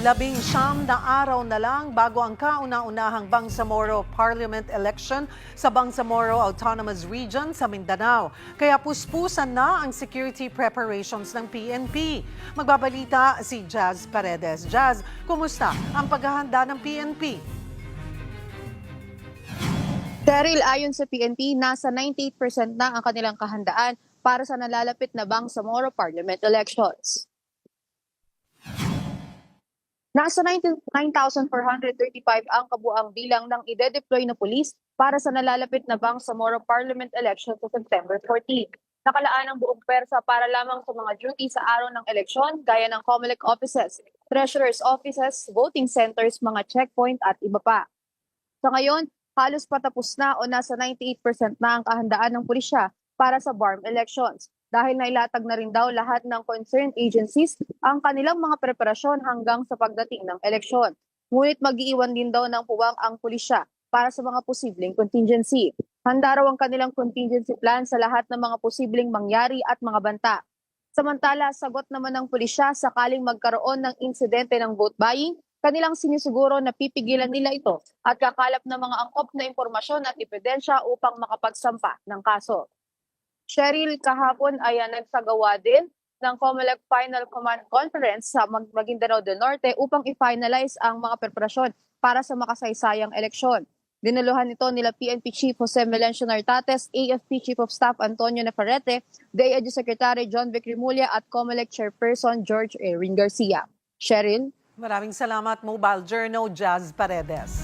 19 na araw na lang bago ang kauna-unahang Bangsamoro Parliament election sa Bangsamoro Autonomous Region sa Mindanao. Kaya puspusan na ang security preparations ng PNP. Magbabalita si Jazz Paredes. Jazz, kumusta ang paghahanda ng PNP? Cheryl, ayon sa PNP, nasa 98% na ang kanilang kahandaan para sa nalalapit na Bangsamoro Parliament elections. Nasa 9,435 ang kabuang bilang ng ide-deploy na pulis para sa nalalapit na Bangsamoro Parliament elections sa September 14. Nakalaan ang buong pwersa para lamang sa mga duty sa araw ng eleksyon gaya ng COMELEC offices, treasurer's offices, voting centers, mga checkpoint at iba pa. Sa ngayon, halos patapos na o nasa 98% na ang kahandaan ng pulisya para sa BARM elections dahil nailatag na rin daw lahat ng concerned agencies ang kanilang mga preparasyon hanggang sa pagdating ng eleksyon. Ngunit mag-iiwan din daw ng puwang ang pulisya para sa mga posibleng contingency. Handa raw ang kanilang contingency plan sa lahat ng mga posibleng mangyari at mga banta. Samantala, sagot naman ng pulisya sakaling magkaroon ng insidente ng vote buying, kanilang sinisiguro na pipigilan nila ito at kakalap ng mga angkop na impormasyon at ebidensya upang makapagsampa ng kaso. Cheryl, kahapon ay nagsagawa din ng COMELEC Final Command Conference sa Maguindanao del Norte upang i-finalize ang mga preparasyon para sa makasaysayang eleksyon. Dinaluhan ito nila PNP Chief Jose Melencio Nartates, AFP Chief of Staff Antonio Navarrete, DILG Secretary John Vic Rimulya at COMELEC Chairperson George Erin Garcia. Cheryl? Maraming salamat, Mobile Journal Jazz Paredes.